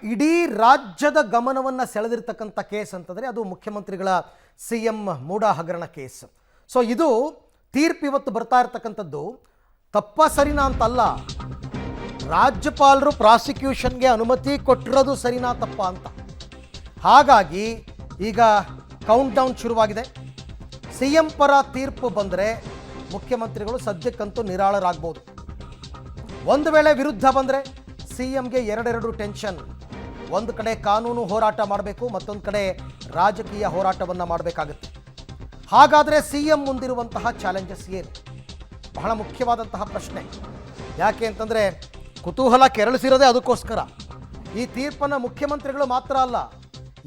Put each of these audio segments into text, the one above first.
ಇಡೀ ರಾಜ್ಯದ ಗಮನವನ್ನು ಸೆಳೆದಿರ್ತಕ್ಕಂಥ ಕೇಸ್ ಅಂತಂದರೆ ಅದು ಮುಖ್ಯಮಂತ್ರಿಗಳ CM ಮೂಡಾ ಹಗರಣ ಕೇಸ್. ಸೊ ಇದು ತೀರ್ಪು ಇವತ್ತು ಬರ್ತಾ ಇರತಕ್ಕಂಥದ್ದು ತಪ್ಪ ಸರಿನಾ ಅಂತಲ್ಲ, ರಾಜ್ಯಪಾಲರು ಪ್ರಾಸಿಕ್ಯೂಷನ್ಗೆ ಅನುಮತಿ ಕೊಟ್ಟಿರೋದು ಸರಿನಾ ತಪ್ಪ ಅಂತ. ಹಾಗಾಗಿ ಈಗ ಕೌಂಟ್ ಡೌನ್ ಶುರುವಾಗಿದೆ. CM ಪರ ತೀರ್ಪು ಬಂದರೆ ಮುಖ್ಯಮಂತ್ರಿಗಳು ಸದ್ಯಕ್ಕಂತೂ ನಿರಾಳರಾಗ್ಬೋದು. ಒಂದು ವೇಳೆ ವಿರುದ್ಧ ಬಂದರೆ CMಗೆ ಎರಡೆರಡು ಟೆನ್ಷನ್. ಒಂದು ಕಡೆ ಕಾನೂನು ಹೋರಾಟ ಮಾಡಬೇಕು, ಮತ್ತೊಂದು ಕಡೆ ರಾಜಕೀಯ ಹೋರಾಟವನ್ನು ಮಾಡಬೇಕಾಗುತ್ತೆ. ಹಾಗಾದರೆ CM ಮುಂದಿರುವಂತಹ ಚಾಲೆಂಜಸ್ ಏನು? ಬಹಳ ಮುಖ್ಯವಾದಂತಹ ಪ್ರಶ್ನೆ. ಯಾಕೆ ಅಂತಂದರೆ ಕುತೂಹಲ ಕೆರಳಿಸಿರೋದೇ ಅದಕ್ಕೋಸ್ಕರ. ಈ ತೀರ್ಪನ್ನು ಮುಖ್ಯಮಂತ್ರಿಗಳು ಮಾತ್ರ ಅಲ್ಲ,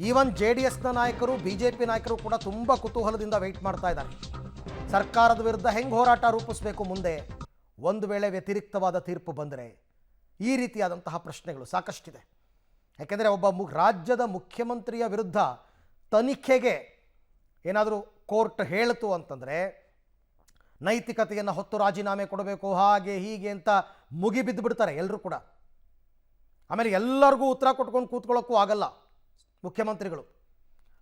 ಈವನ್ JDSನ ನಾಯಕರು, BJP ನಾಯಕರು ಕೂಡ ತುಂಬ ಕುತೂಹಲದಿಂದ ವೆಯ್ಟ್ ಮಾಡ್ತಾ ಇದ್ದಾರೆ. ಸರ್ಕಾರದ ವಿರುದ್ಧ ಹೆಂಗೆ ಹೋರಾಟ ರೂಪಿಸಬೇಕು ಮುಂದೆ ಒಂದು ವೇಳೆ ವ್ಯತಿರಿಕ್ತವಾದ ತೀರ್ಪು ಬಂದರೆ. ಈ ರೀತಿಯಾದಂತಹ ಪ್ರಶ್ನೆಗಳು ಸಾಕಷ್ಟಿದೆ. ಯಾಕೆಂದರೆ ಒಬ್ಬ ರಾಜ್ಯದ ಮುಖ್ಯಮಂತ್ರಿಯ ವಿರುದ್ಧ ತನಿಖೆಗೆ ಏನಾದರೂ ಕೋರ್ಟ್ ಹೇಳಿತು ಅಂತಂದರೆ ನೈತಿಕತೆಯನ್ನು ಹೊತ್ತು ರಾಜೀನಾಮೆ ಕೊಡಬೇಕು, ಹಾಗೆ ಹೀಗೆ ಅಂತ ಮುಗಿಬಿದ್ದು ಬಿಡ್ತಾರೆ ಎಲ್ಲರೂ ಕೂಡ. ಆಮೇಲೆ ಎಲ್ಲರಿಗೂ ಉತ್ತರ ಕೊಟ್ಕೊಂಡು ಕೂತ್ಕೊಳ್ಳೋಕ್ಕೂ ಆಗಲ್ಲ ಮುಖ್ಯಮಂತ್ರಿಗಳು.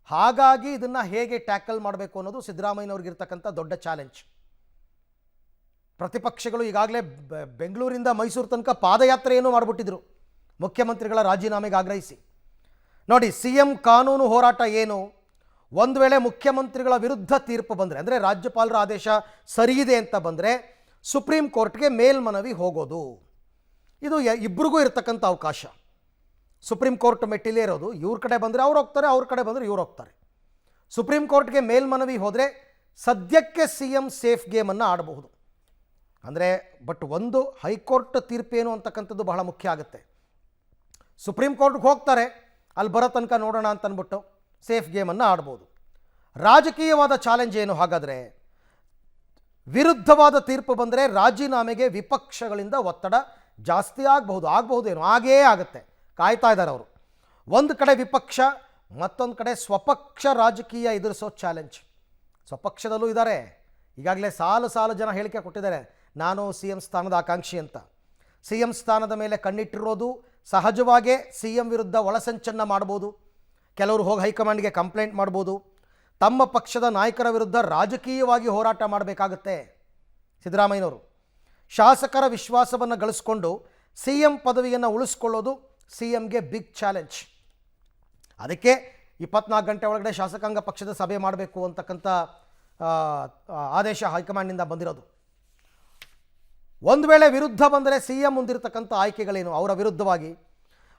ಹಾಗಾಗಿ ಇದನ್ನು ಹೇಗೆ ಟ್ಯಾಕಲ್ ಮಾಡಬೇಕು ಅನ್ನೋದು ಸಿದ್ದರಾಮಯ್ಯನವ್ರಿಗಿರ್ತಕ್ಕಂಥ ದೊಡ್ಡ ಚಾಲೆಂಜ್. ಪ್ರತಿಪಕ್ಷಗಳು ಈಗಾಗಲೇ ಬೆಂಗಳೂರಿಂದ ಮೈಸೂರು ತನಕ ಪಾದಯಾತ್ರೆಯನ್ನು ಮಾಡಿಬಿಟ್ಟಿದ್ರು ಮುಖ್ಯಮಂತ್ರಿಗಳ ರಾಜೀನಾಮೆಗೆ ಆಗ್ರಹಿಸಿ. ನೋಡಿ, CM ಕಾನೂನು ಹೋರಾಟ ಏನು? ಒಂದು ವೇಳೆ ಮುಖ್ಯಮಂತ್ರಿಗಳ ವಿರುದ್ಧ ತೀರ್ಪು ಬಂದರೆ, ಅಂದರೆ ರಾಜ್ಯಪಾಲರ ಆದೇಶ ಸರಿಯಿದೆ ಅಂತ ಬಂದರೆ ಸುಪ್ರೀಂ ಕೋರ್ಟ್ಗೆ ಮೇಲ್ಮನವಿ ಹೋಗೋದು. ಇದು ಇಬ್ಬರಿಗೂ ಇರತಕ್ಕಂಥ ಅವಕಾಶ. ಸುಪ್ರೀಂ ಕೋರ್ಟ್ ಮೆಟ್ಟಿಲೇ ಇರೋದು. ಇವ್ರ ಕಡೆ ಬಂದರೆ ಅವ್ರು ಹೋಗ್ತಾರೆ, ಅವ್ರ ಕಡೆ ಬಂದರೆ ಇವ್ರು ಹೋಗ್ತಾರೆ. ಸುಪ್ರೀಂ ಕೋರ್ಟ್ಗೆ ಮೇಲ್ಮನವಿ ಹೋದರೆ ಸದ್ಯಕ್ಕೆ CM ಸೇಫ್ ಗೇಮನ್ನು ಆಡಬಹುದು. ಅಂದರೆ ಬಟ್ ಒಂದು ಹೈಕೋರ್ಟ್ ತೀರ್ಪೇನು ಅಂತಕ್ಕಂಥದ್ದು ಬಹಳ ಮುಖ್ಯ ಆಗುತ್ತೆ. ಸುಪ್ರೀಂ ಕೋರ್ಟ್ಗೆ ಹೋಗ್ತಾರೆ, ಅಲ್ಲಿ ಬರೋ ತನಕ ನೋಡೋಣ ಅಂತ ಅಂದ್ಬಿಟ್ಟು ಸೇಫ್ ಗೇಮನ್ನು ಆಡ್ಬೋದು. ರಾಜಕೀಯವಾದ ಚಾಲೆಂಜ್ ಏನು? ಹಾಗಾದರೆ ವಿರುದ್ಧವಾದ ತೀರ್ಪು ಬಂದರೆ ರಾಜೀನಾಮೆಗೆ ವಿಪಕ್ಷಗಳಿಂದ ಒತ್ತಡ ಜಾಸ್ತಿ ಆಗಬಹುದೇನು? ಆಗೇ ಆಗುತ್ತೆ. ಕಾಯ್ತಾ ಇದ್ದಾರೆ ಅವರು. ಒಂದು ಕಡೆ ವಿಪಕ್ಷ, ಮತ್ತೊಂದು ಕಡೆ ಸ್ವಪಕ್ಷ ರಾಜಕೀಯ ಎದುರಿಸೋ ಚಾಲೆಂಜ್. ಸ್ವಪಕ್ಷದಲ್ಲೂ ಇದ್ದಾರೆ. ಈಗಾಗಲೇ ಸಾಲು ಜನ ಹೇಳಿಕೆ ಕೊಟ್ಟಿದ್ದಾರೆ, ನಾನು CM ಸ್ಥಾನದ ಆಕಾಂಕ್ಷಿ ಅಂತ. CM ಸ್ಥಾನದ ಮೇಲೆ ಕಣ್ಣಿಟ್ಟಿರೋದು ಸಹಜವಾಗೇ CM ವಿರುದ್ಧ ಒಳಸಂಚನ್ನು ಮಾಡ್ಬೋದು. ಕೆಲವರು ಹೋಗಿ ಹೈಕಮಾಂಡ್ಗೆ ಕಂಪ್ಲೇಂಟ್ ಮಾಡ್ಬೋದು. ತಮ್ಮ ಪಕ್ಷದ ನಾಯಕರ ವಿರುದ್ಧ ರಾಜಕೀಯವಾಗಿ ಹೋರಾಟ ಮಾಡಬೇಕಾಗತ್ತೆ ಸಿದ್ದರಾಮಯ್ಯನವರು. ಶಾಸಕರ ವಿಶ್ವಾಸವನ್ನು ಗಳಿಸ್ಕೊಂಡು CM ಪದವಿಯನ್ನು ಉಳಿಸ್ಕೊಳ್ಳೋದು CMಗೆ ಬಿಗ್ ಚಾಲೆಂಜ್. ಅದಕ್ಕೆ 24 ಗಂಟೆ ಒಳಗಡೆ ಶಾಸಕಾಂಗ ಪಕ್ಷದ ಸಭೆ ಮಾಡಬೇಕು ಅಂತಕ್ಕಂಥ ಆದೇಶ ಹೈಕಮಾಂಡ್ನಿಂದ ಬಂದಿರೋದು. ಒಂದು ವೇಳೆ ವಿರುದ್ಧ ಬಂದರೆ CM ಮುಂದಿರತಕ್ಕಂಥ ಆಯ್ಕೆಗಳೇನು? ಅವರ ವಿರುದ್ಧವಾಗಿ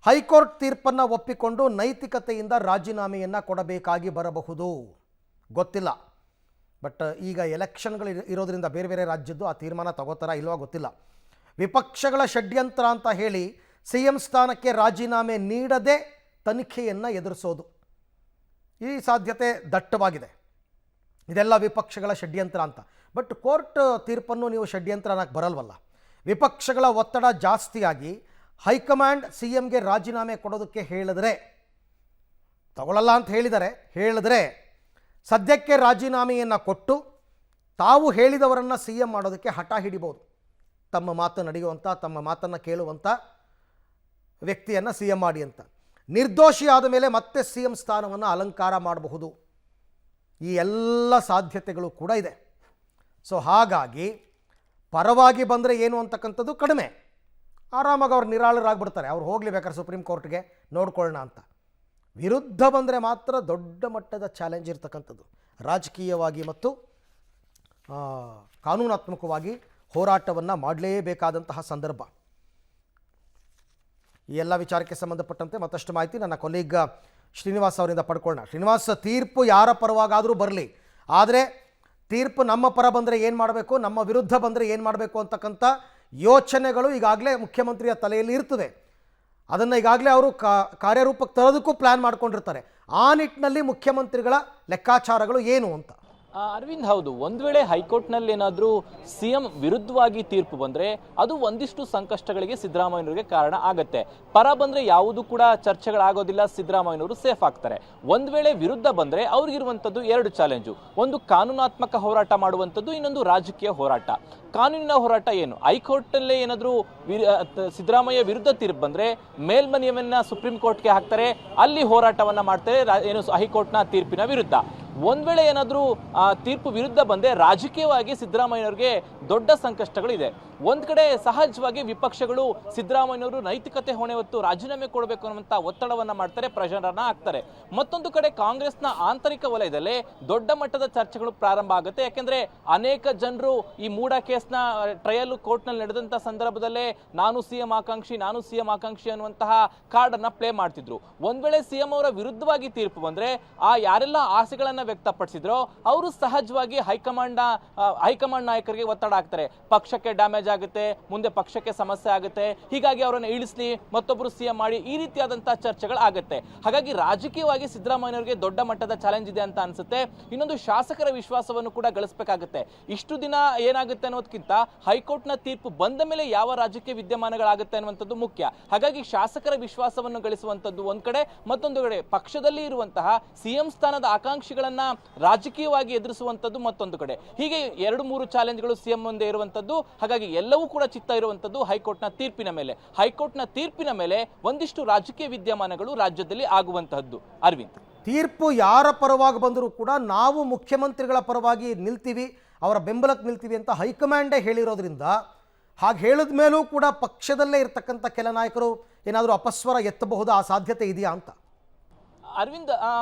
ಹೈಕೋರ್ಟ್ ತೀರ್ಪನ್ನು ಒಪ್ಪಿಕೊಂಡು ನೈತಿಕತೆಯಿಂದ ರಾಜೀನಾಮೆಯನ್ನು ಕೊಡಬೇಕಾಗಿ ಬರಬಹುದು. ಗೊತ್ತಿಲ್ಲ. ಬಟ್ ಈಗ ಎಲೆಕ್ಷನ್ಗಳು ಇರೋದರಿಂದ ಬೇರೆ ಬೇರೆ ರಾಜ್ಯದ್ದು ಆ ತೀರ್ಮಾನ ತಗೋತಾರ ಇಲ್ವಾ ಗೊತ್ತಿಲ್ಲ. ವಿಪಕ್ಷಗಳ ಷಡ್ಯಂತ್ರ ಅಂತ ಹೇಳಿ CM ಸ್ಥಾನಕ್ಕೆ ರಾಜೀನಾಮೆ ನೀಡದೆ ತನಿಖೆಯನ್ನು ಎದುರಿಸೋದು, ಈ ಸಾಧ್ಯತೆ ದಟ್ಟವಾಗಿದೆ. ಇದೆಲ್ಲ ವಿಪಕ್ಷಗಳ ಷಡ್ಯಂತ್ರ ಅಂತ. ಬಟ್ ಕೋರ್ಟ್ ತೀರ್ಪನ್ನು ನೀವು ಷಡ್ಯಂತ್ರ ಅನ್ನಕ್ಕೆ ಬರಲ್ವಲ್ಲ. ವಿಪಕ್ಷಗಳ ಒತ್ತಡ ಜಾಸ್ತಿಯಾಗಿ ಹೈಕಮಾಂಡ್ CMಗೆ ರಾಜೀನಾಮೆ ಕೊಡೋದಕ್ಕೆ ಹೇಳಿದ್ರೆ, ತಗೊಳ್ಳಲ್ಲ ಅಂತ ಹೇಳಿದರೆ ಸದ್ಯಕ್ಕೆ ರಾಜೀನಾಮೆಯನ್ನು ಕೊಟ್ಟು ತಾವು ಹೇಳಿದವರನ್ನು CM ಮಾಡೋದಕ್ಕೆ ಹಠ ಹಿಡಿಬೋದು. ತಮ್ಮ ಮಾತು ನಡೆಯುವಂಥ, ತಮ್ಮ ಮಾತನ್ನು ಕೇಳುವಂಥ ವ್ಯಕ್ತಿಯನ್ನು CM ಮಾಡಿ ಅಂತ. ನಿರ್ದೋಷಿ ಆದ ಮೇಲೆ ಮತ್ತೆ CM ಸ್ಥಾನವನ್ನು ಅಲಂಕಾರ ಮಾಡಬಹುದು. ಈ ಎಲ್ಲ ಸಾಧ್ಯತೆಗಳು ಕೂಡ ಇದೆ. ಸೊ ಹಾಗಾಗಿ ಪರವಾಗಿ ಬಂದರೆ ಏನು ಅಂತಕ್ಕಂಥದ್ದು ಕಡಿಮೆ. ಆರಾಮಾಗಿ ಅವ್ರು ನಿರಾಳರಾಗ್ಬಿಡ್ತಾರೆ, ಅವ್ರು ಹೋಗಲಿ ಬೇಕಾದ್ರೆ ಸುಪ್ರೀಂ ಕೋರ್ಟ್ಗೆ ನೋಡ್ಕೊಳ್ಳೋಣ ಅಂತ. ವಿರುದ್ಧ ಬಂದರೆ ಮಾತ್ರ ದೊಡ್ಡ ಮಟ್ಟದ ಚಾಲೆಂಜ್ ಇರ್ತಕ್ಕಂಥದ್ದು. ರಾಜಕೀಯವಾಗಿ ಮತ್ತು ಕಾನೂನಾತ್ಮಕವಾಗಿ ಹೋರಾಟವನ್ನು ಮಾಡಲೇಬೇಕಾದಂತಹ ಸಂದರ್ಭ. ಈ ಎಲ್ಲ ವಿಚಾರಕ್ಕೆ ಸಂಬಂಧಪಟ್ಟಂತೆ ಮತ್ತಷ್ಟು ಮಾಹಿತಿ ನನ್ನ ಕೊಲೀಗ್ ಶ್ರೀನಿವಾಸ್ ಅವರಿಂದ ಪಡ್ಕೊಳ್ಳೋಣ. ಶ್ರೀನಿವಾಸ್, ತೀರ್ಪು ಯಾರ ಪರವಾಗಾದರೂ ಬರಲಿ, ಆದರೆ ತೀರ್ಪು ನಮ್ಮ ಪರ ಬಂದರೆ ಏನು ಮಾಡಬೇಕು, ನಮ್ಮ ವಿರುದ್ಧ ಬಂದರೆ ಏನು ಮಾಡಬೇಕು ಅಂತಕ್ಕಂಥ ಯೋಚನೆಗಳು ಈಗಾಗಲೇ ಮುಖ್ಯಮಂತ್ರಿಯ ತಲೆಯಲ್ಲಿ ಇರ್ತದೆ. ಅದನ್ನು ಈಗಾಗಲೇ ಅವರು ಕಾರ್ಯರೂಪಕ್ಕೆ ತರೋದಕ್ಕೂ ಪ್ಲ್ಯಾನ್ ಮಾಡ್ಕೊಂಡಿರ್ತಾರೆ. ಆ ನಿಟ್ಟಿನಲ್ಲಿ ಮುಖ್ಯಮಂತ್ರಿಗಳ ಲೆಕ್ಕಾಚಾರಗಳು ಏನು ಅಂತ? ಅರವಿಂದ್, ಹೌದು. ಒಂದ್ ವೇಳೆ ಹೈಕೋರ್ಟ್ನಲ್ಲಿ ಏನಾದರೂ ಸಿಎಂ ವಿರುದ್ಧವಾಗಿ ತೀರ್ಪು ಬಂದ್ರೆ ಅದು ಒಂದಿಷ್ಟು ಸಂಕಷ್ಟಗಳಿಗೆ ಸಿದ್ದರಾಮಯ್ಯನವರಿಗೆ ಕಾರಣ ಆಗತ್ತೆ. ಪರ ಬಂದ್ರೆ ಯಾವುದು ಕೂಡ ಚರ್ಚೆಗಳಾಗೋದಿಲ್ಲ, ಸಿದ್ದರಾಮಯ್ಯನವರು ಸೇಫ್ ಆಗ್ತಾರೆ. ಒಂದ್ ವೇಳೆ ವಿರುದ್ಧ ಬಂದ್ರೆ ಅವ್ರಿಗಿರುವಂತದ್ದು ಎರಡು ಚಾಲೆಂಜು. ಒಂದು ಕಾನೂನಾತ್ಮಕ ಹೋರಾಟ ಮಾಡುವಂಥದ್ದು, ಇನ್ನೊಂದು ರಾಜಕೀಯ ಹೋರಾಟ. ಕಾನೂನಿನ ಹೋರಾಟ ಏನು? ಹೈಕೋರ್ಟ್ನಲ್ಲೇ ಏನಾದರೂ ಸಿದ್ದರಾಮಯ್ಯ ವಿರುದ್ಧ ತೀರ್ಪು ಬಂದ್ರೆ ಮೇಲ್ಮನವಿಯನ್ನ ಸುಪ್ರೀಂ ಕೋರ್ಟ್ಗೆ ಹಾಕ್ತಾರೆ, ಅಲ್ಲಿ ಹೋರಾಟವನ್ನ ಮಾಡ್ತಾರೆ ಏನು ಹೈಕೋರ್ಟ್ನ ತೀರ್ಪಿನ ವಿರುದ್ಧ. ಒಂದ್ ವೇಳೆ ಏನಾದರೂ ತೀರ್ಪು ವಿರುದ್ಧ ಬಂದ್ರೆ ರಾಜಕೀಯವಾಗಿ ಸಿದ್ದರಾಮಯ್ಯನವರಿಗೆ ದೊಡ್ಡ ಸಂಕಷ್ಟಗಳಿದೆ. ಒಂದ್ ಕಡೆ ಸಹಜವಾಗಿ ವಿಪಕ್ಷಗಳು ಸಿದ್ದರಾಮಯ್ಯನವರು ನೈತಿಕತೆ ಹೊಣೆ ಹೊತ್ತು ರಾಜೀನಾಮೆ ಕೊಡಬೇಕು ಅನ್ನುವಂತ ಒತ್ತಡವನ್ನ ಮಾಡ್ತಾರೆ, ಪ್ರೆಷರನ್ನ ಹಾಕ್ತಾರೆ. ಮತ್ತೊಂದು ಕಡೆ ಕಾಂಗ್ರೆಸ್ನ ಆಂತರಿಕ ವಲಯದಲ್ಲೇ ದೊಡ್ಡ ಮಟ್ಟದ ಚರ್ಚೆಗಳು ಪ್ರಾರಂಭ ಆಗುತ್ತೆ. ಯಾಕೆಂದ್ರೆ ಅನೇಕ ಜನರು ಈ ಮೂಡ ಕೇಸ್ನ ಟ್ರಯಲ್ ಕೋರ್ಟ್ ನಲ್ಲಿ ನಡೆದಂತ ಸಂದರ್ಭದಲ್ಲೇ ನಾನು ಸಿಎಂ ಆಕಾಂಕ್ಷಿ ಅನ್ನುವಂತಹ ಕಾರ್ಡ್ ಅನ್ನ ಪ್ಲೇ ಮಾಡ್ತಿದ್ರು. ಒಂದ್ ವೇಳೆ ಸಿಎಂ ಅವರ ವಿರುದ್ಧವಾಗಿ ತೀರ್ಪು ಬಂದ್ರೆ ಯಾರೆಲ್ಲ ಆಸೆಗಳನ್ನ ವ್ಯಕ್ತಪಡಿಸಿದ್ರು ಅವರು ಸಹಜವಾಗಿ ಹೈಕಮಾಂಡ್ ನಾಯಕರಿಗೆ ಒತ್ತಡ ಹಾಕ್ತಾರೆ. ಪಕ್ಷಕ್ಕೆ ಡ್ಯಾಮೇಜ್ ಆಗುತ್ತೆ, ಮುಂದೆ ಪಕ್ಷಕ್ಕೆ ಸಮಸ್ಯೆ ಆಗುತ್ತೆ, ಹೀಗಾಗಿ ಅವರನ್ನು ಇಳಿಸ್ಲಿ, ಮತ್ತೊಬ್ಬರು ಸಿಎಂ ಮಾಡಿ, ಈ ರೀತಿಯಾದಂತಹ ಚರ್ಚೆಗಳು ಆಗುತ್ತೆ. ಹಾಗಾಗಿ ರಾಜಕೀಯವಾಗಿ ಸಿದ್ದರಾಮಯ್ಯನವರಿಗೆ ದೊಡ್ಡ ಮಟ್ಟದ ಚಾಲೆಂಜ್ ಇದೆ ಅಂತ ಅನ್ಸುತ್ತೆ. ಇನ್ನೊಂದು ಶಾಸಕರ ವಿಶ್ವಾಸವನ್ನು ಕೂಡ ಗಳಿಸಬೇಕಾಗುತ್ತೆ. ಇಷ್ಟು ದಿನ ಏನಾಗುತ್ತೆ ಅನ್ನೋದಕ್ಕಿಂತ ಹೈಕೋರ್ಟ್ನ ತೀರ್ಪು ಬಂದ ಮೇಲೆ ಯಾವ ರಾಜಕೀಯ ವಿದ್ಯಮಾನಗಳಾಗುತ್ತೆ ಅನ್ನುವಂಥದ್ದು ಮುಖ್ಯ. ಹಾಗಾಗಿ ಶಾಸಕರ ವಿಶ್ವಾಸವನ್ನು ಗಳಿಸುವಂಥದ್ದು ಒಂದ್ ಕಡೆ, ಮತ್ತೊಂದು ಕಡೆ ಪಕ್ಷದಲ್ಲಿ ಇರುವಂತಹ ಸಿಎಂ ಸ್ಥಾನದ ಆಕಾಂಕ್ಷಿಗಳನ್ನ ರಾಜಕೀಯವಾಗಿ ಎದುರಿಸುವಂಥದ್ದು ಮತ್ತೊಂದು ಕಡೆ. ಹೀಗೆ 2-3 ಚಾಲೆಂಜ್ಗಳು ಸಿಎಂ ಮುಂದೆ ಇರುವಂಥದ್ದು. ಹಾಗಾಗಿ ಎಲ್ಲವೂ ಕೂಡ ಚಿತ್ತ ಇರುವಂಥದ್ದು ಹೈಕೋರ್ಟ್ನ ತೀರ್ಪಿನ ಮೇಲೆ. ಹೈಕೋರ್ಟ್ನ ತೀರ್ಪಿನ ಮೇಲೆ ಒಂದಿಷ್ಟು ರಾಜಕೀಯ ವಿದ್ಯಮಾನಗಳು ರಾಜ್ಯದಲ್ಲಿ ಆಗುವಂತಹದ್ದು. ಅರವಿಂದ್, ತೀರ್ಪು ಯಾರ ಪರವಾಗಿ ಬಂದರೂ ಕೂಡ ನಾವು ಮುಖ್ಯಮಂತ್ರಿಗಳ ಪರವಾಗಿ ನಿಲ್ತೀವಿ, ಅವರ ಬೆಂಬಲಕ್ಕೆ ನಿಲ್ತೀವಿ ಅಂತ ಹೈಕಮಾಂಡೇ ಹೇಳಿರೋದ್ರಿಂದ, ಹಾಗೆ ಹೇಳಿದ ಮೇಲೂ ಕೂಡ ಪಕ್ಷದಲ್ಲೇ ಇರತಕ್ಕಂಥ ಕೆಲ ನಾಯಕರು ಏನಾದರೂ ಅಪಸ್ವರ ಎತ್ತಬಹುದು, ಆ ಸಾಧ್ಯತೆ ಇದೆಯಾ ಅಂತ? ಅರವಿಂದ್,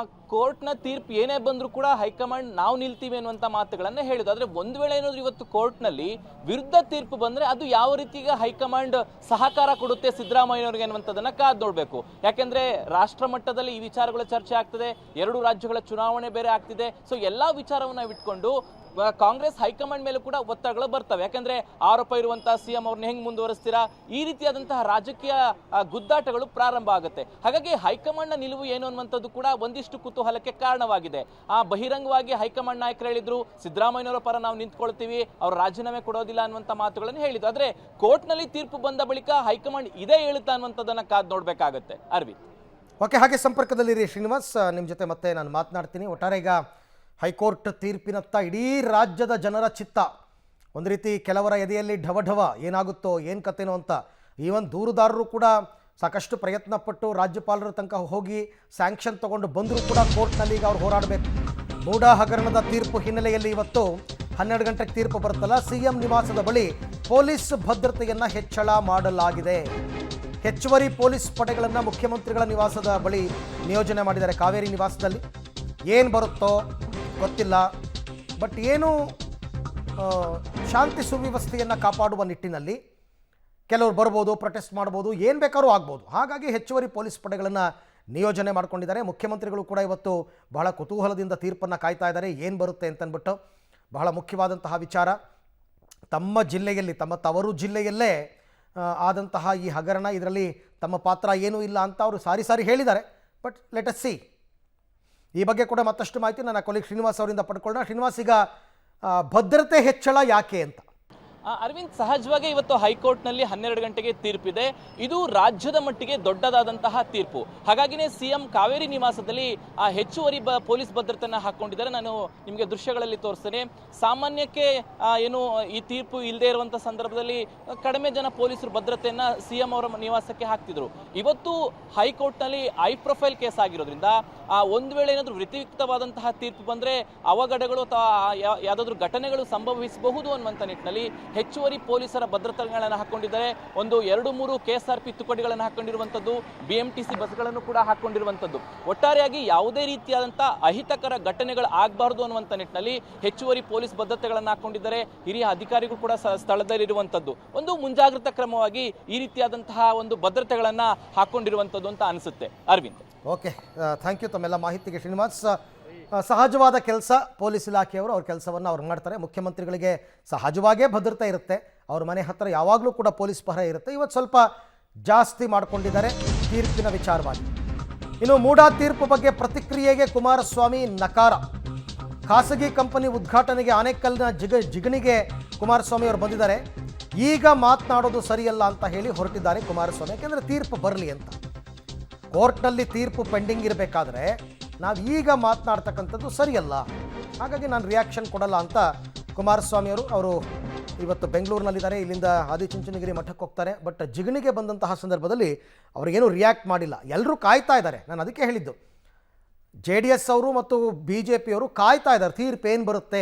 ಕೋರ್ಟ್ನ ತೀರ್ಪು ಏನೇ ಬಂದರೂ ಕೂಡ ಹೈಕಮಾಂಡ್ ನಾವು ನಿಲ್ತೀವಿ ಅನ್ನುವಂಥ ಮಾತುಗಳನ್ನ ಹೇಳಿದ್ರು. ಆದರೆ ಒಂದು ವೇಳೆ ಏನಾದರೂ ಇವತ್ತು ಕೋರ್ಟ್ನಲ್ಲಿ ವಿರುದ್ಧ ತೀರ್ಪು ಬಂದರೆ ಅದು ಯಾವ ರೀತಿಗೆ ಹೈಕಮಾಂಡ್ ಸಹಕಾರ ಕೊಡುತ್ತೆ ಸಿದ್ದರಾಮಯ್ಯನವರಿಗೆ ಅನ್ನುವಂಥದ್ದನ್ನು ಕಾದು ನೋಡಬೇಕು. ಯಾಕೆಂದರೆ ರಾಷ್ಟ್ರ ಮಟ್ಟದಲ್ಲಿ ಈ ವಿಚಾರಗಳ ಚರ್ಚೆ ಆಗ್ತದೆ, 2 ರಾಜ್ಯಗಳ ಚುನಾವಣೆ ಬೇರೆ ಆಗ್ತಿದೆ. ಸೊ ಎಲ್ಲ ವಿಚಾರವನ್ನು ಇಟ್ಕೊಂಡು ಕಾಂಗ್ರೆಸ್ ಹೈಕಮಾಂಡ್ ಮೇಲೂ ಕೂಡ ಒತ್ತಡಗಳು ಬರ್ತವೆ. ಯಾಕಂದ್ರೆ ಆರೋಪ ಇರುವಂತಹ ಸಿಎಂ ಅವ್ರನ್ನ ಹೆಂಗ್ ಮುಂದುವರಿಸ್ತೀರಾ, ಈ ರೀತಿಯಾದಂತಹ ರಾಜಕೀಯ ಗುದ್ದಾಟಗಳು ಪ್ರಾರಂಭ ಆಗುತ್ತೆ. ಹಾಗಾಗಿ ಹೈಕಮಾಂಡ್ ನ ನಿಲುವು ಏನು ಅನ್ನುವಂಥದ್ದು ಕೂಡ ಒಂದಿಷ್ಟು ಕುತೂಹಲಕ್ಕೆ ಕಾರಣವಾಗಿದೆ. ಬಹಿರಂಗವಾಗಿ ಹೈಕಮಾಂಡ್ ನಾಯಕರು ಹೇಳಿದ್ರು, ಸಿದ್ದರಾಮಯ್ಯನವರ ಪರ ನಾವು ನಿಂತ್ಕೊಳ್ತೀವಿ, ಅವ್ರು ರಾಜೀನಾಮೆ ಕೊಡೋದಿಲ್ಲ ಅನ್ನುವಂಥ ಮಾತುಗಳನ್ನು ಹೇಳಿದ್ರು. ಆದ್ರೆ ಕೋರ್ಟ್ ನಲ್ಲಿ ತೀರ್ಪು ಬಂದ ಬಳಿಕ ಹೈಕಮಾಂಡ್ ಇದೇ ಹೇಳುತ್ತಾ ಅನ್ನುವಂಥದ್ದನ್ನ ಕಾದು ನೋಡ್ಬೇಕಾಗತ್ತೆ. ಅರವಿಂದ್, ಓಕೆ, ಹಾಗೆ ಸಂಪರ್ಕದಲ್ಲಿರಿ ಶ್ರೀನಿವಾಸ್, ನಿಮ್ಮ ಜೊತೆ ಮತ್ತೆ ನಾನು ಮಾತನಾಡ್ತೀನಿ. ಒಟ್ಟಾರೆ ಈಗ ಹೈಕೋರ್ಟ್ ತೀರ್ಪಿನತ್ತ ಇಡೀ ರಾಜ್ಯದ ಜನರ ಚಿತ್ತ ಒಂದು ರೀತಿ ಕೆಲವರ ಎದೆಯಲ್ಲಿ ಢವಢವ, ಏನಾಗುತ್ತೋ ಏನು ಕಥೆನೋ ಅಂತ. ಈವನ್ ದೂರುದಾರರು ಕೂಡ ಸಾಕಷ್ಟು ಪ್ರಯತ್ನ ಪಟ್ಟು ರಾಜ್ಯಪಾಲರ ತನಕ ಹೋಗಿ ಸ್ಯಾಂಕ್ಷನ್ ತಗೊಂಡು ಬಂದರೂ ಕೂಡ ಕೋರ್ಟ್ನಲ್ಲಿ ಈಗ ಅವ್ರು ಹೋರಾಡಬೇಕು. ಮೂಡ ಹಗರಣದ ತೀರ್ಪು ಹಿನ್ನೆಲೆಯಲ್ಲಿ ಇವತ್ತು 12 ಗಂಟೆಗೆ ತೀರ್ಪು ಬರುತ್ತಲ್ಲ, ಸಿಎಂ ನಿವಾಸದ ಬಳಿ ಪೊಲೀಸ್ ಭದ್ರತೆಯನ್ನು ಹೆಚ್ಚಳ ಮಾಡಲಾಗಿದೆ. ಹೆಚ್ಚುವರಿ ಪೊಲೀಸ್ ಪಡೆಗಳನ್ನು ಮುಖ್ಯಮಂತ್ರಿಗಳ ನಿವಾಸದ ಬಳಿ ನಿಯೋಜನೆ ಮಾಡಿದ್ದಾರೆ. ಕಾವೇರಿ ನಿವಾಸದಲ್ಲಿ ಏನು ಬರುತ್ತೋ ಗೊತ್ತಿಲ್ಲ, ಬಟ್ ಏನು ಶಾಂತಿ ಸುವ್ಯವಸ್ಥೆಯನ್ನು ಕಾಪಾಡುವ ನಿಟ್ಟಿನಲ್ಲಿ ಕೆಲವರು ಬರ್ಬೋದು, ಪ್ರೊಟೆಸ್ಟ್ ಮಾಡ್ಬೋದು, ಏನು ಬೇಕಾದ್ರೂ ಆಗ್ಬೋದು. ಹಾಗಾಗಿ ಹೆಚ್ಚುವರಿ ಪೊಲೀಸ್ ಪಡೆಗಳನ್ನು ನಿಯೋಜನೆ ಮಾಡ್ಕೊಂಡಿದ್ದಾರೆ. ಮುಖ್ಯಮಂತ್ರಿಗಳು ಕೂಡ ಇವತ್ತು ಬಹಳ ಕುತೂಹಲದಿಂದ ತೀರ್ಪನ್ನು ಕಾಯ್ತಾ ಇದ್ದಾರೆ, ಏನು ಬರುತ್ತೆ ಅಂತಂದ್ಬಿಟ್ಟು. ಬಹಳ ಮುಖ್ಯವಾದಂತಹ ವಿಚಾರ, ತಮ್ಮ ಜಿಲ್ಲೆಯಲ್ಲಿ, ತಮ್ಮ ತವರು ಜಿಲ್ಲೆಯಲ್ಲೇ ಆದಂತಹ ಈ ಹಗರಣ, ಇದರಲ್ಲಿ ತಮ್ಮ ಪಾತ್ರ ಏನೂ ಇಲ್ಲ ಅಂತ ಅವರು ಸಾರಿ ಹೇಳಿದ್ದಾರೆ. But let us see. ಈ ಬಗ್ಗೆ ಕೂಡ ಮತ್ತಷ್ಟು ಮಾಹಿತಿ ನನ್ನ ಕೊಲೀಗ್ ಶ್ರೀನಿವಾಸ್ ಅವರಿಂದ ಪಡ್ಕೊಳ್ಳೋಣ. ಶ್ರೀನಿವಾಸ್, ಈಗ ಭದ್ರತೆ ಹೆಚ್ಚಳ ಯಾಕೆ ಅಂತ? ಅರವಿಂದ್, ಸಹಜವಾಗಿ ಇವತ್ತು ಹೈಕೋರ್ಟ್ನಲ್ಲಿ 12 ಗಂಟೆಗೆ ತೀರ್ಪಿದೆ. ಇದು ರಾಜ್ಯದ ಮಟ್ಟಿಗೆ ದೊಡ್ಡದಾದಂತಹ ತೀರ್ಪು. ಹಾಗಾಗಿನೇ ಸಿಎಂ ಕಾವೇರಿ ನಿವಾಸದಲ್ಲಿ ಹೆಚ್ಚುವರಿ ಪೊಲೀಸ್ ಭದ್ರತೆಯನ್ನು ಹಾಕೊಂಡಿದ್ದಾರೆ. ನಾನು ನಿಮಗೆ ದೃಶ್ಯಗಳಲ್ಲಿ ತೋರಿಸ್ತೇನೆ. ಸಾಮಾನ್ಯಕ್ಕೆ ಏನು ಈ ತೀರ್ಪು ಇಲ್ಲದೆ ಇರುವಂತಹ ಸಂದರ್ಭದಲ್ಲಿ ಕಡಿಮೆ ಜನ ಪೊಲೀಸರು ಭದ್ರತೆಯನ್ನ ಸಿಎಂ ಅವರ ನಿವಾಸಕ್ಕೆ ಹಾಕ್ತಿದ್ರು. ಇವತ್ತು ಹೈಕೋರ್ಟ್ನಲ್ಲಿ ಹೈ ಪ್ರೊಫೈಲ್ ಕೇಸ್ ಆಗಿರೋದ್ರಿಂದ ಒಂದು ವೇಳೆ ಏನಾದರೂ ವ್ಯತಿರಿಕ್ತವಾದಂತಹ ತೀರ್ಪು ಬಂದ್ರೆ ಅವಘಡಗಳು ಅಥವಾ ಯಾವುದಾದ್ರೂ ಘಟನೆಗಳು ಸಂಭವಿಸಬಹುದು ಅನ್ನುವಂಥ ನಿಟ್ಟಿನಲ್ಲಿ ಹೆಚ್ಚುವರಿ ಪೊಲೀಸರ ಭದ್ರತೆಗಳನ್ನು ಹಾಕೊಂಡಿದ್ದಾರೆ. ಒಂದು 2-3 KSRP ತುಕಡಿಗಳನ್ನು ಹಾಕೊಂಡಿರುವಂಥದ್ದು, BMTC ಬಸ್ಗಳನ್ನು ಕೂಡ ಹಾಕೊಂಡಿರುವಂಥದ್ದು. ಒಟ್ಟಾರೆಯಾಗಿ ಯಾವುದೇ ರೀತಿಯಾದಂತಹ ಅಹಿತಕರ ಘಟನೆಗಳು ಆಗಬಾರದು ಅನ್ನುವಂಥ ನಿಟ್ಟಿನಲ್ಲಿ ಹೆಚ್ಚುವರಿ ಪೊಲೀಸ್ ಭದ್ರತೆಗಳನ್ನು ಹಾಕೊಂಡಿದ್ದಾರೆ. ಹಿರಿಯ ಅಧಿಕಾರಿಗಳು ಕೂಡ ಸ್ಥಳದಲ್ಲಿರುವಂಥದ್ದು. ಒಂದು ಮುಂಜಾಗ್ರತಾ ಕ್ರಮವಾಗಿ ಈ ರೀತಿಯಾದಂತಹ ಒಂದು ಭದ್ರತೆಗಳನ್ನ ಹಾಕೊಂಡಿರುವಂಥದ್ದು ಅಂತ ಅನಿಸುತ್ತೆ. ಅರವಿಂದ್, ಓಕೆ, ಥ್ಯಾಂಕ್ ಯು ತಮ್ಮೆಲ್ಲ ಮಾಹಿತಿಗೆ ಶ್ರೀನಿವಾಸ್. ಸಹಜವಾದ ಕೆಲಸ, ಪೊಲೀಸ್ ಇಲಾಖೆಯವರು ಅವ್ರ ಕೆಲಸವನ್ನು ಅವ್ರು ಮಾಡ್ತಾರೆ. ಮುಖ್ಯಮಂತ್ರಿಗಳಿಗೆ ಸಹಜವಾಗೇ ಭದ್ರತೆ ಇರುತ್ತೆ, ಅವ್ರ ಮನೆ ಹತ್ತಿರ ಯಾವಾಗಲೂ ಕೂಡ ಪೊಲೀಸ್ ಪಹರೆ ಇರುತ್ತೆ. ಇವತ್ತು ಸ್ವಲ್ಪ ಜಾಸ್ತಿ ಮಾಡಿಕೊಂಡಿದ್ದಾರೆ ತೀರ್ಪಿನ ವಿಚಾರವಾಗಿ. ಇನ್ನು ಮೂಡಾ ತೀರ್ಪು ಬಗ್ಗೆ ಪ್ರತಿಕ್ರಿಯೆಗೆ ಕುಮಾರಸ್ವಾಮಿ ನಕಾರ. ಖಾಸಗಿ ಕಂಪನಿ ಉದ್ಘಾಟನೆಗೆ ಆನೇಕಲ್ನ ಜಿಗಣಿಗೆ ಕುಮಾರಸ್ವಾಮಿ ಅವರು ಬಂದಿದ್ದಾರೆ. ಈಗ ಮಾತನಾಡೋದು ಸರಿಯಲ್ಲ ಅಂತ ಹೇಳಿ ಹೊರಟಿದ್ದಾರೆ ಕುಮಾರಸ್ವಾಮಿ. ಯಾಕೆಂದರೆ ತೀರ್ಪು ಬರಲಿ ಅಂತ. ಕೋರ್ಟ್ನಲ್ಲಿ ತೀರ್ಪು ಪೆಂಡಿಂಗ್ ಇರಬೇಕಾದ್ರೆ ನಾವು ಈಗ ಮಾತನಾಡ್ತಕ್ಕಂಥದ್ದು ಸರಿಯಲ್ಲ, ಹಾಗಾಗಿ ನಾನು ರಿಯಾಕ್ಷನ್ ಕೊಡಲ್ಲ ಅಂತ ಕುಮಾರಸ್ವಾಮಿ ಅವರು ಇವತ್ತು ಬೆಂಗಳೂರಿನಲ್ಲಿದ್ದಾರೆ. ಇಲ್ಲಿಂದ ಆದಿಚುಂಚನಗಿರಿ ಮಠಕ್ಕೆ ಹೋಗ್ತಾರೆ. ಬಟ್ ಜಿಗಣಿಗೆ ಬಂದಂತಹ ಸಂದರ್ಭದಲ್ಲಿ ಅವರಿಗೇನು ರಿಯಾಕ್ಟ್ ಮಾಡಿಲ್ಲ. ಎಲ್ಲರೂ ಕಾಯ್ತಾ ಇದ್ದಾರೆ. ನಾನು ಅದಕ್ಕೆ ಹೇಳಿದ್ದು, JDS ಅವರು ಮತ್ತು BJP ಅವರು ಕಾಯ್ತಾ ಇದ್ದಾರೆ ತೀರ್ಪು ಏನು ಬರುತ್ತೆ.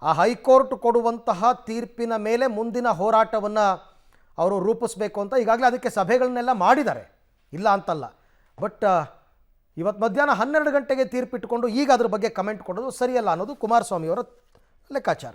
ಆ ಹೈಕೋರ್ಟ್ ಕೊಡುವಂತಹ ತೀರ್ಪಿನ ಮೇಲೆ ಮುಂದಿನ ಹೋರಾಟವನ್ನು ಅವರು ರೂಪಿಸಬೇಕು ಅಂತ ಈಗಾಗಲೇ ಅದಕ್ಕೆ ಸಭೆಗಳನ್ನೆಲ್ಲ ಮಾಡಿದ್ದಾರೆ, ಇಲ್ಲ ಅಂತಲ್ಲ. ಬಟ್ ಇವತ್ತು ಮಧ್ಯಾಹ್ನ 12 ಗಂಟೆಗೆ ತೀರ್ಪಿಟ್ಟುಕೊಂಡು ಈಗ ಅದ್ರ ಬಗ್ಗೆ ಕಮೆಂಟ್ ಕೊಡೋದು ಸರಿಯಲ್ಲ ಅನ್ನೋದು ಕುಮಾರಸ್ವಾಮಿಯವರ ಲೆಕ್ಕಾಚಾರ.